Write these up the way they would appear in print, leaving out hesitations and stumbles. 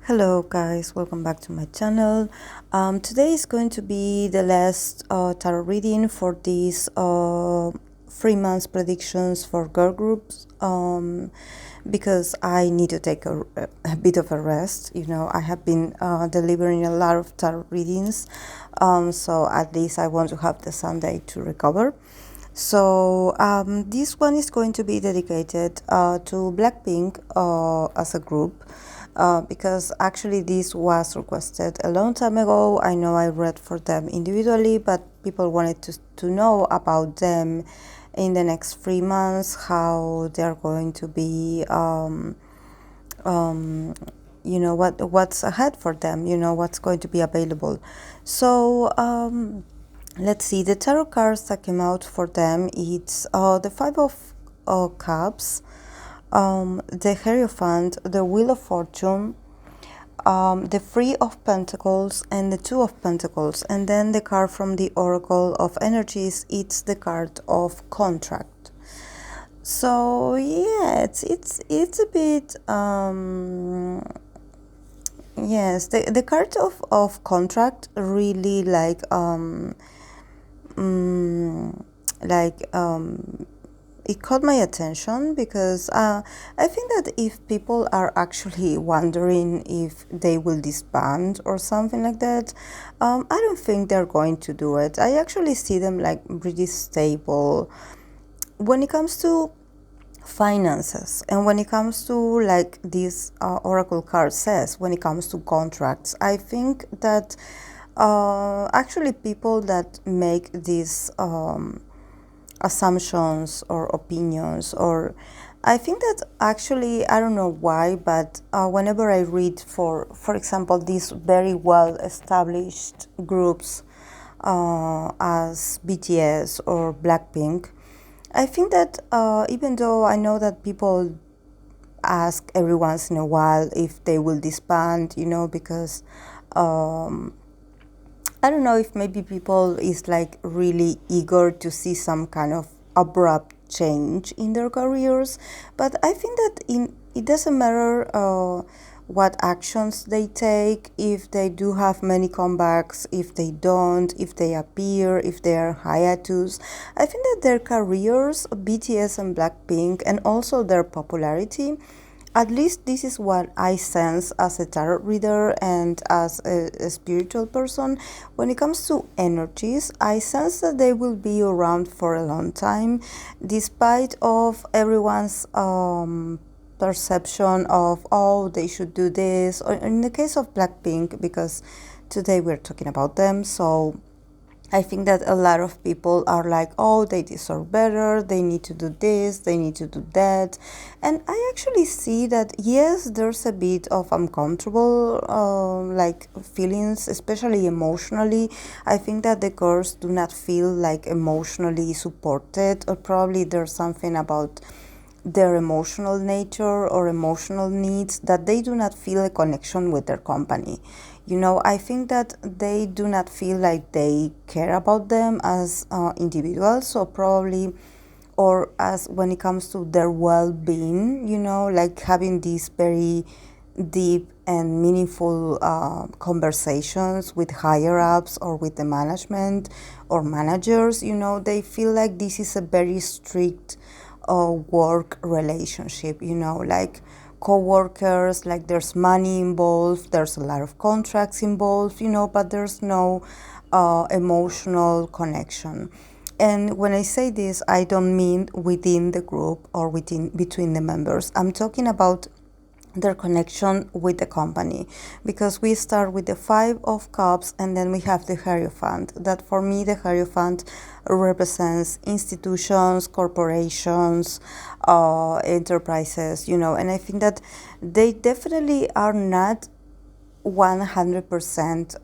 Hello guys, welcome back to my channel. Today is going to be the last tarot reading for these 3 months predictions for girl groups because I need to take a bit of a rest. I have been delivering a lot of tarot readings, so at least I want to have the Sunday to recover. So this one is going to be dedicated to Blackpink as a group. Because actually this was requested a long time ago. I know I read for them individually, but people wanted to know about them in the next 3 months, how they're going to be, what's ahead for them, what's going to be available. So let's see, the tarot cards that came out for them, it's the Five of Cups, the Hierophant, the Wheel of Fortune, the Three of Pentacles, and the Two of Pentacles. And then the card from the Oracle of Energies, it's the card of Contract. So yeah, it's a bit yes, the card of Contract really like it caught my attention because I think that if people are actually wondering if they will disband or something like that, I don't think they're going to do it. I actually see them like pretty stable when it comes to finances, and when it comes to, like this oracle card says, when it comes to contracts. I think that actually people that make these assumptions or opinions, or I think that actually, I don't know why, but whenever I read for example, these very well established groups as BTS or Blackpink, I think that even though I know that people ask every once in a while if they will disband, because I don't know if maybe people is like really eager to see some kind of abrupt change in their careers, but I think that it doesn't matter what actions they take, if they do have many comebacks, if they don't, if they appear, if they are hiatus. I think that their careers, BTS and Blackpink, and also their popularity, at least this is what I sense as a tarot reader and as a spiritual person. When it comes to energies, I sense that they will be around for a long time, despite of everyone's perception of, oh, they should do this. Or in the case of Blackpink, because today we're talking about them, so I think that a lot of people are like, oh, they deserve better, they need to do this, they need to do that. And I actually see that, yes, there's a bit of uncomfortable like feelings, especially emotionally. I think that the girls do not feel like emotionally supported, or probably there's something about their emotional nature or emotional needs that they do not feel a connection with their company. I think that they do not feel like they care about them as individuals, so probably, or as when it comes to their well-being, like having these very deep and meaningful conversations with higher ups or with the management or managers. They feel like this is a very strict work relationship, like co-workers, like there's money involved, there's a lot of contracts involved, but there's no emotional connection. And when I say this, I don't mean within the group or between the members. I'm talking about their connection with the company, because we start with the Five of Cups and then we have the Hierophant. That for me, the Hierophant represents institutions, corporations, enterprises, and I think that they definitely are not 100%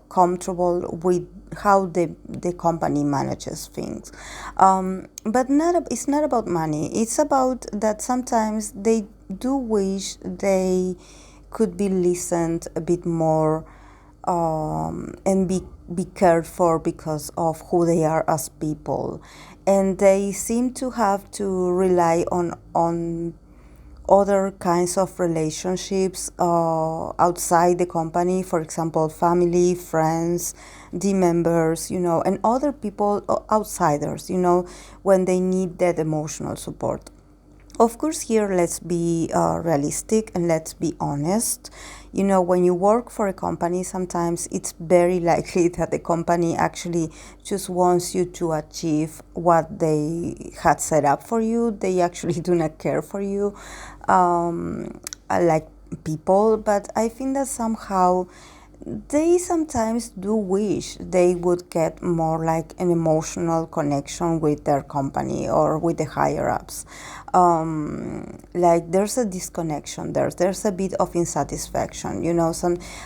comfortable with how the company manages things. But it's not about money. It's about that sometimes they do wish they could be listened a bit more, and be cared for because of who they are as people. And they seem to have to rely other kinds of relationships outside the company, for example, family, friends, team members, and other people, outsiders, when they need that emotional support. Of course, here let's be realistic and let's be honest. When you work for a company, sometimes it's very likely that the company actually just wants you to achieve what they had set up for you. They actually do not care for you, like people. But I think that somehow they sometimes do wish they would get more like an emotional connection with their company or with the higher ups. Like there's a disconnection, there's a bit of insatisfaction,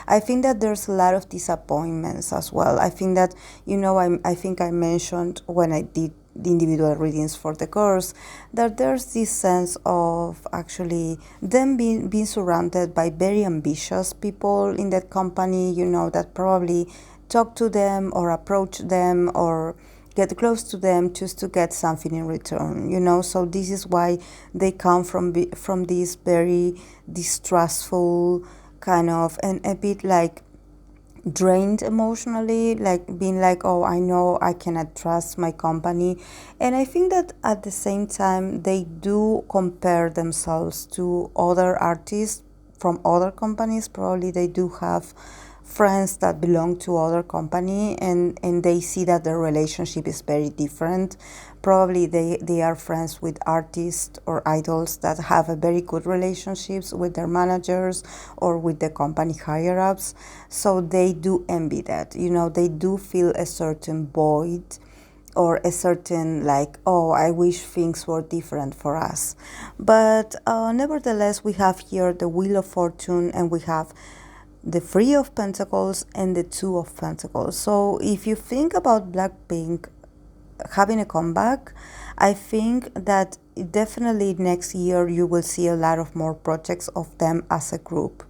I think that there's a lot of disappointments as well. I think that, I think I mentioned when I did the individual readings for the course, that there's this sense of actually them being surrounded by very ambitious people in that company, that probably talk to them or approach them or get close to them just to get something in return. So this is why they come from this very distrustful kind of, and a bit like drained emotionally, like being like, oh, I know I cannot trust my company. And I think that at the same time they do compare themselves to other artists from other companies. Probably they do have friends that belong to other company, and they see that their relationship is very different. Probably they are friends with artists or idols that have a very good relationships with their managers or with the company higher ups. So they do envy that, they do feel a certain void or a certain like, oh, I wish things were different for us. But nevertheless, we have here the Wheel of Fortune, and we have the Three of Pentacles and the Two of Pentacles. So if you think about Blackpink having a comeback, I think that definitely next year you will see a lot of more projects of them as a group,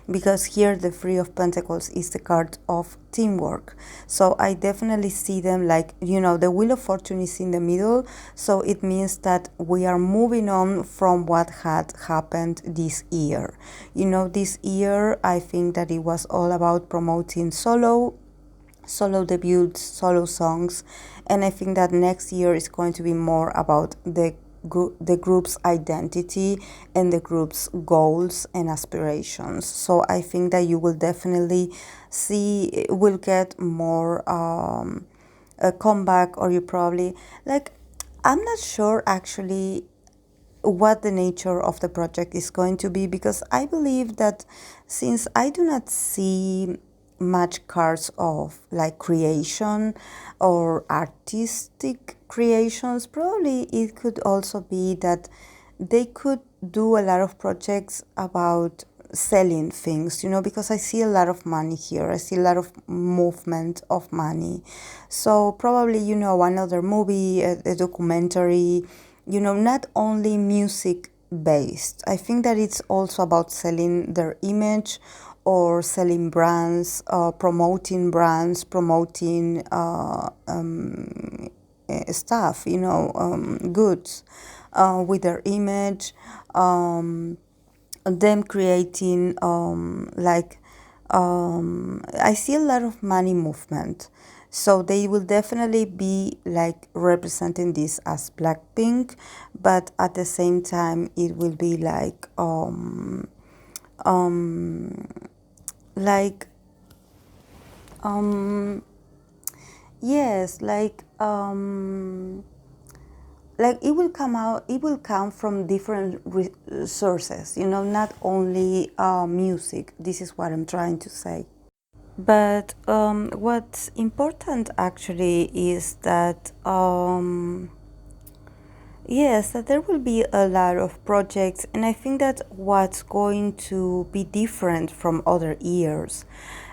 because here the Three of Pentacles is the card of teamwork. So I definitely see them like, the Wheel of Fortune is in the middle, so it means that we are moving on from what had happened this year. This year I think that it was all about promoting solo debuts, solo songs, and I think that next year is going to be more about the group's identity and the group's goals and aspirations. So I think that you will definitely will get more a comeback, or you probably like, I'm not sure actually what the nature of the project is going to be, because I believe that since I do not see much cards of like creation or artistic creations, probably it could also be that they could do a lot of projects about selling things, because I see a lot of money here. I see a lot of movement of money. So probably, another movie, a documentary, not only music based. I think that it's also about selling their image or selling brands, promoting brands, promoting stuff, goods with their image, them creating I see a lot of money movement. So they will definitely be like representing this as Blackpink, but at the same time it will be like yes, like it will come from different sources, not only music. This is what I'm trying to say. But what's important actually is that yes, that there will be a lot of projects, and I think that what's going to be different from other years,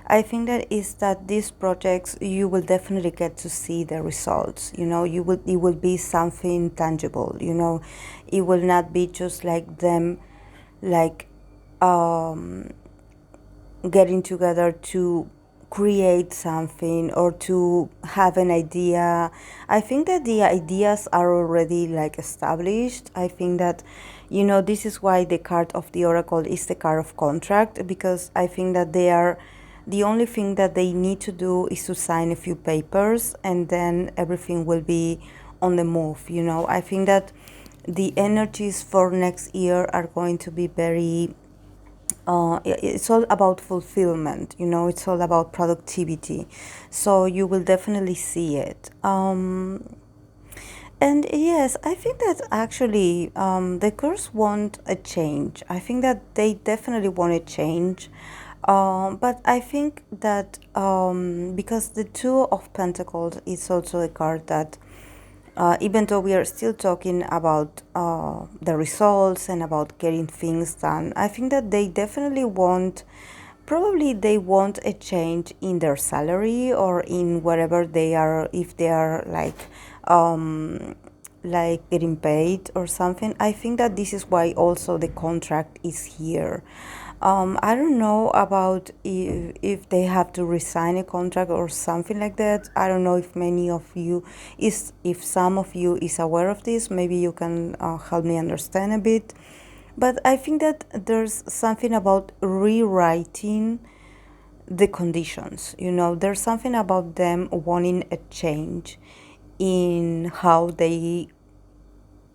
I think that is that these projects you will definitely get to see the results. It will be something tangible. It will not be just like them, like getting together to create something or to have an idea. I think that the ideas are already like established. I think that, this is why the card of the oracle is the card of contract, because I think that they are the only thing that they need to do is to sign a few papers, and then everything will be on the move. I think that the energies for next year are going to be very it's all about fulfillment, it's all about productivity. So you will definitely see it. And yes, I think that actually the curse want a change. I think that they definitely want a change. But I think that because the Two of Pentacles is also a card that even though we are still talking about the results and about getting things done, I think that they definitely want, probably they want a change in their salary or in whatever they are, if they are like getting paid or something. I think that this is why also the contract is here. I don't know about if they have to resign a contract or something like that. I don't know if many of you if some of you is aware of this. Maybe you can help me understand a bit. But I think that there's something about rewriting the conditions. There's something about them wanting a change in how they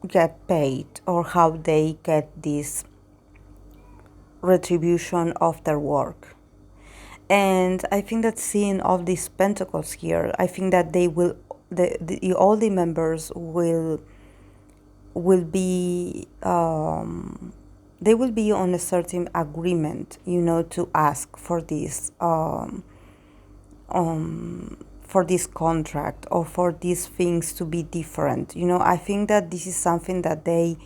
get paid or how they get this retribution of their work. And I think that seeing all these pentacles here, I think that they will, all the members will be they will be on a certain agreement, to ask for this for this contract or for these things to be different. I think that this is something that they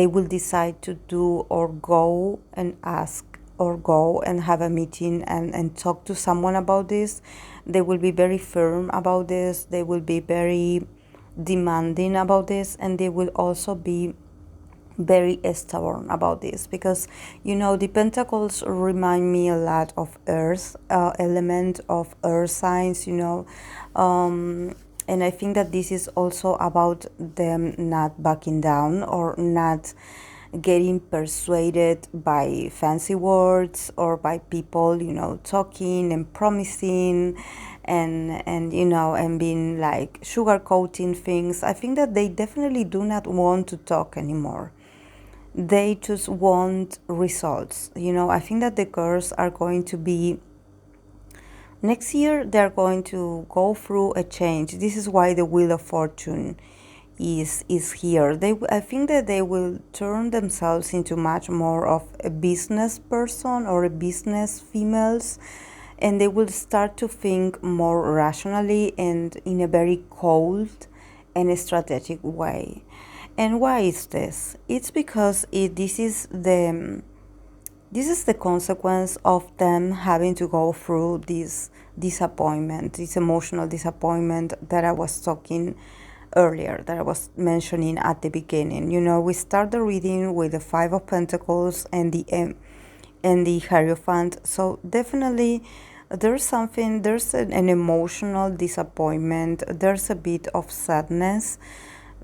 will decide to do, or go and ask, or go and have a meeting and talk to someone about this. They will be very firm about this. They will be very demanding about this, and they will also be very stubborn about this, because the pentacles remind me a lot of earth element, of earth signs, and I think that this is also about them not backing down or not getting persuaded by fancy words or by people, talking and promising and being like sugarcoating things. I think that they definitely do not want to talk anymore. They just want results. I think that the girls are going to be, next year they're going to go through a change. This is why the Wheel of Fortune is here. I think that they will turn themselves into much more of a business person or a business females, and they will start to think more rationally and in a very cold and strategic way. And why is this? It's because this is the consequence of them having to go through this disappointment, this emotional disappointment that I was talking earlier, that I was mentioning at the beginning. We start the reading with the Five of Pentacles and the Hierophant. So definitely there's an emotional disappointment. There's a bit of sadness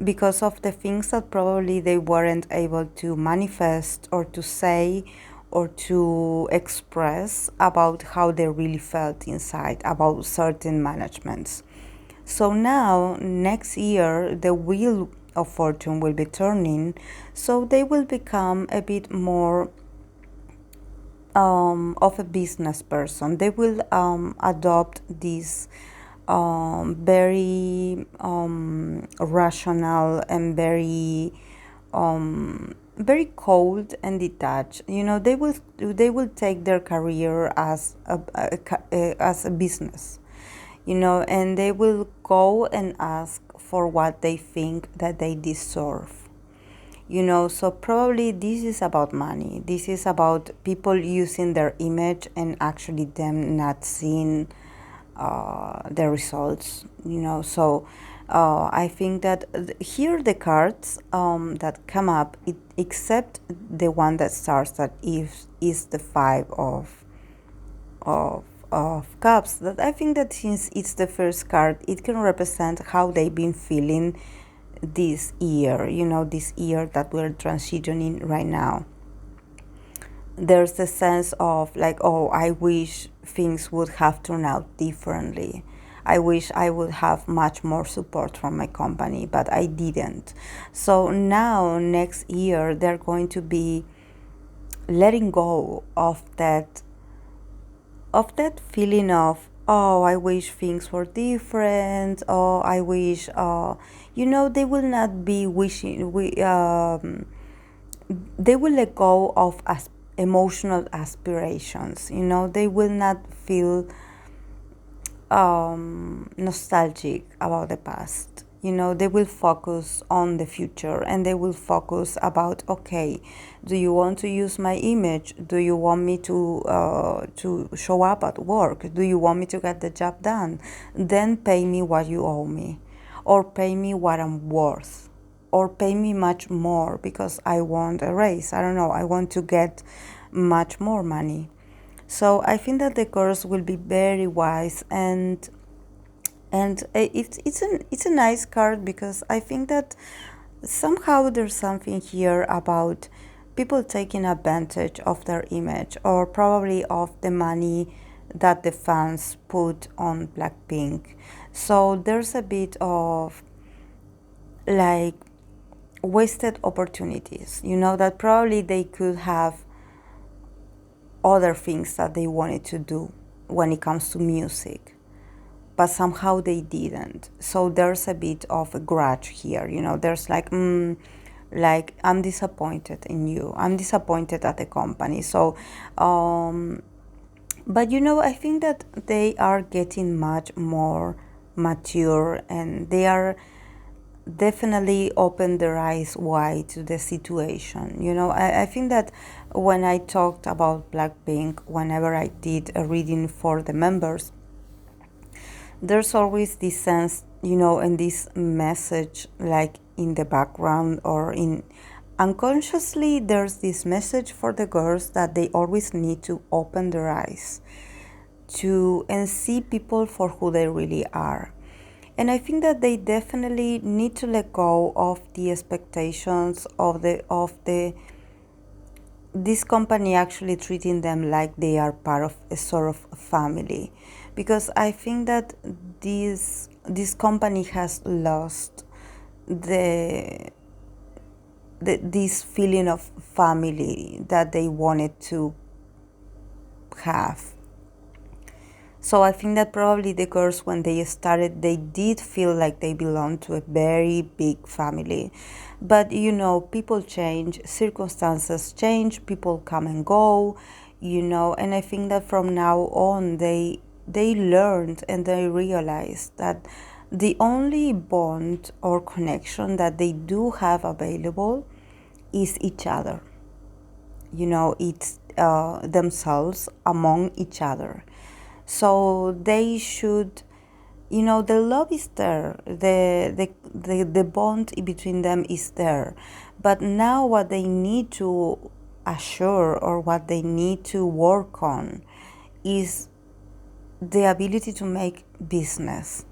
because of the things that probably they weren't able to manifest or to say or to express about how they really felt inside about certain managements. So now, next year, the Wheel of Fortune will be turning, so they will become a bit more of a business person. They will adopt this very rational and very cold and detached. They will take their career as a business, and they will go and ask for what they think that they deserve. So probably this is about money. This is about people using their image and actually them not seeing the results. So I think that here the cards that come up, except the one that starts that is the Five of of Cups, that I think that since it's the first card, it can represent how they've been feeling this year, this year that we're transitioning right now. There's a sense of like, oh, I wish things would have turned out differently. I wish I would have much more support from my company, but I didn't. So now, next year, they're going to be letting go of that feeling of, oh, I wish things were different. Oh, I wish, they will not be wishing. They will let go of emotional aspirations. They will not feel nostalgic about the past. They will focus on the future, and they will focus about, okay, do you want to use my image? Do you want me to show up at work? Do you want me to get the job done? Then pay me what you owe me, or pay me what I'm worth, or pay me much more because I want a raise. I don't know, I want to get much more money. So I think that the girls will be very wise, and it's a nice card, because I think that somehow there's something here about people taking advantage of their image, or probably of the money that the fans put on Blackpink. So there's a bit of like wasted opportunities, that probably they could have other things that they wanted to do when it comes to music, but somehow they didn't. So there's a bit of a grudge here. There's like, I'm disappointed in you. I'm disappointed at the company. So, but I think that they are getting much more mature, and they are definitely open their eyes wide to the situation. I think that when I talked about Blackpink, whenever I did a reading for the members, there's always this sense, and this message, like in the background, or in unconsciously, there's this message for the girls that they always need to open their eyes to and see people for who they really are. And I think that they definitely need to let go of the expectations of this company actually treating them like they are part of a sort of family, because I think that this company has lost this feeling of family that they wanted to have. So I think that probably the girls, when they started, they did feel like they belonged to a very big family. But, people change, circumstances change, people come and go, and I think that from now on, they learned and they realized that the only bond or connection that they do have available is each other. It's themselves among each other. So they should, the love is there, the bond between them is there. But now what they need to assure, or what they need to work on, is the ability to make business.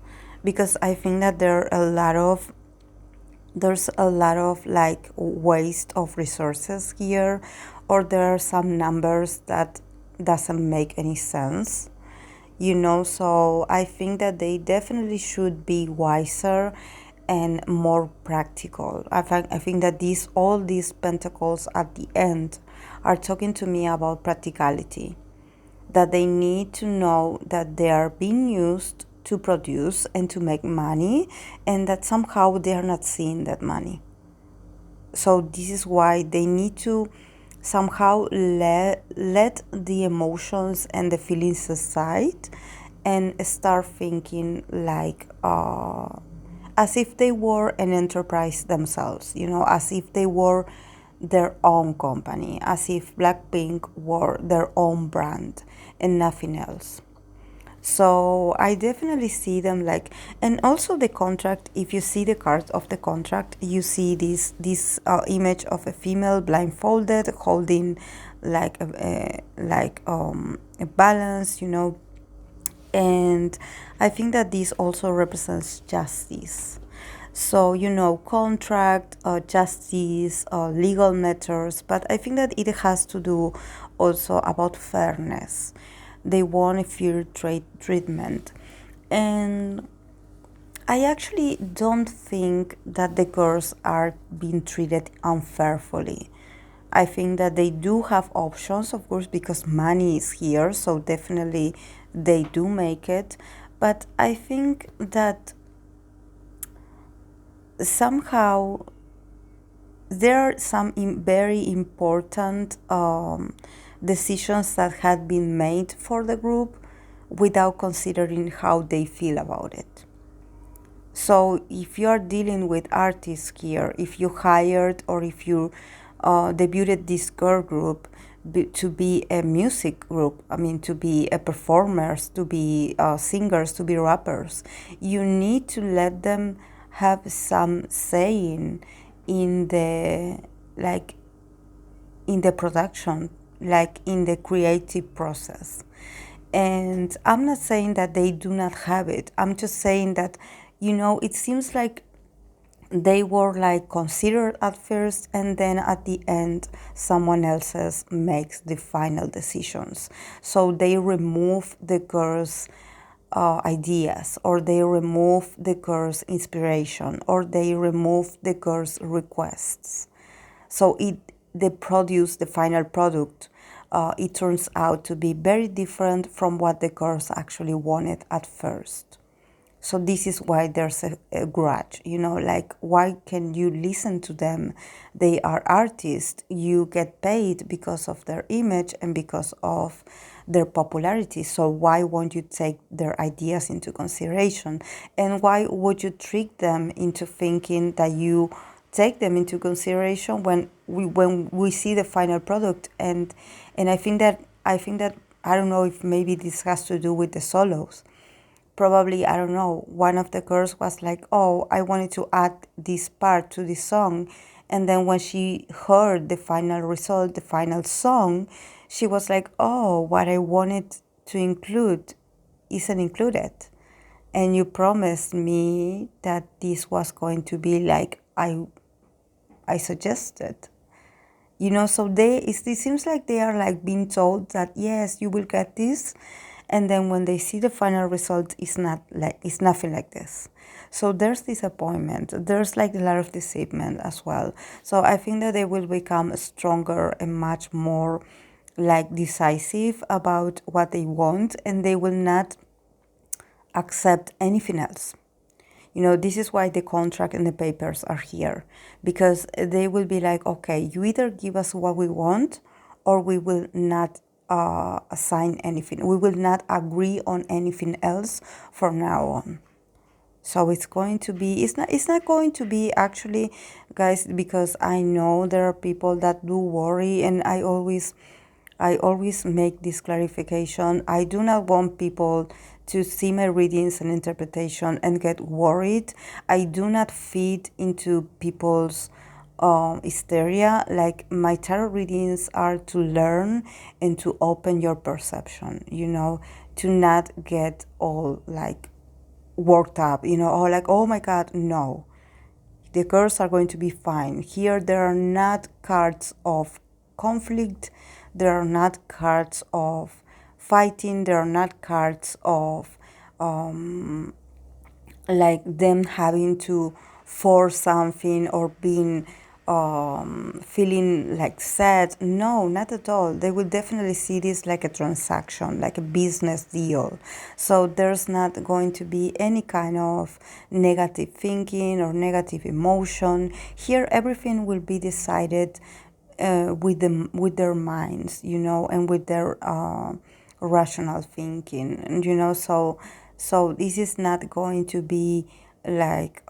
Because I think that there's a lot of like waste of resources here, or there are some numbers that doesn't make any sense. So I think that they definitely should be wiser and more practical. I think that all these pentacles at the end are talking to me about practicality, that they need to know that they are being used to produce and to make money, and that somehow they are not seeing that money. So this is why they need to somehow let the emotions and the feelings aside, and start thinking like as if they were an enterprise themselves, as if they were their own company, as if Blackpink were their own brand and nothing else. So I definitely see them like, and also the contract, if you see the cards of the contract, you see this image of a female blindfolded holding like a balance, And I think that this also represents justice. So, contract, justice, legal matters, but I think that it has to do also about fairness. They want a fair treatment. And I actually don't think that the girls are being treated unfairly. I think that they do have options, of course, because money is here, so definitely they do make it. But I think that somehow there are some very important decisions that had been made for the group without considering how they feel about it. So if you are dealing with artists here, if you hired or if you debuted this girl group to be a music group, I mean to be a performers, to be singers, to be rappers, you need to let them have some saying in the like in the production, like in the creative process. And I'm not saying that they do not have it. I'm just saying that, it seems like they were like considered at first, and then at the end someone else's makes the final decisions. So they remove the girl's ideas, or they remove the girl's inspiration, or they remove the girl's requests. So the final product, it turns out to be very different from what the girls actually wanted at first. So this is why there's a grudge, like, why can you listen to them? They are artists. You get paid because of their image and because of their popularity. So why won't you take their ideas into consideration? And why would you trick them into thinking that you take them into consideration when we see the final product? And I think that I don't know if maybe this has to do with the solos. Probably, I don't know, one of the girls was like, oh, I wanted to add this part to this song. And then when she heard the final result, the final song, she was like, oh, what I wanted to include isn't included. And you promised me that this was going to be like I suggested. So it seems like they are like being told that yes, you will get this, and then when they see the final result, it's nothing like this. So there's disappointment. There's like a lot of deceitment as well. So I think that they will become stronger and much more like decisive about what they want, and they will not accept anything else. This is why the contract and the papers are here, because they will be like, okay, you either give us what we want, or we will not sign anything. We will not agree on anything else from now on. So it's not going to be actually, guys, because I know there are people that do worry, and I always make this clarification. I do not want people to see my readings and interpretation and get worried. I do not feed into people's hysteria. Like, my tarot readings are to learn and to open your perception, to not get all like worked up, or like, oh my God, no. The girls are going to be fine. Here, there are not cards of conflict. There are not cards of fighting. There are not cards of like them having to force something or being feeling like sad. No, not at all. They will definitely see this like a transaction, like a business deal. So there's not going to be any kind of negative thinking or negative emotion. Here, everything will be decided with their minds, and with their rational thinking, and so this is not going to be like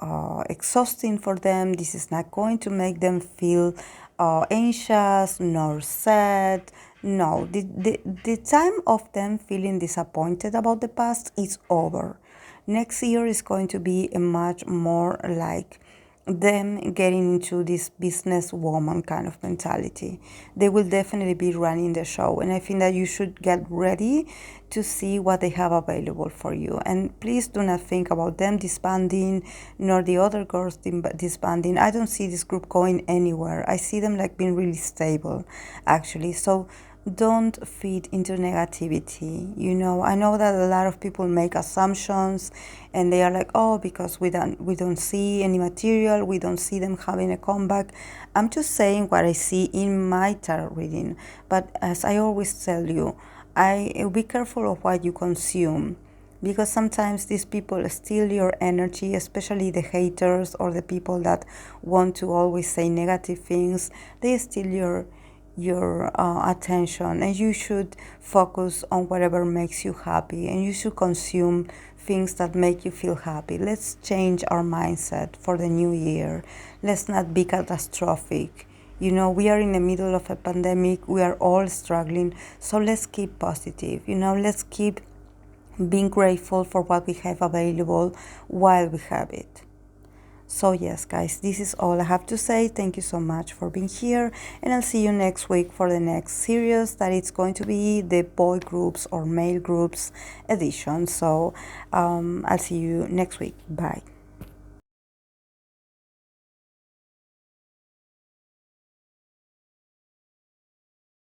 exhausting for them. This is not going to make them feel anxious nor sad. No, the time of them feeling disappointed about the past is over. Next year is going to be a much more like them getting into this businesswoman kind of mentality. They will definitely be running the show, and I think that you should get ready to see what they have available for you. And please do not think about them disbanding, nor the other girls disbanding. I don't see this group going anywhere. I see them like being really stable, actually. So don't feed into negativity. I know that a lot of people make assumptions, and they are like, oh, because we don't see any material, we don't see them having a comeback. I'm just saying what I see in my tarot reading. But as I always tell you, be careful of what you consume, because sometimes these people steal your energy, especially the haters or the people that want to always say negative things. They steal your attention, and you should focus on whatever makes you happy, and you should consume things that make you feel happy. Let's change our mindset for the new year. Let's not be catastrophic. We are in the middle of a pandemic. We are all struggling. So let's keep positive. Let's keep being grateful for what we have available while we have it. So yes, guys, this is all I have to say. Thank you so much for being here, and I'll see you next week for the next series, that it's going to be the boy groups or male groups edition. So I'll see you next week. Bye.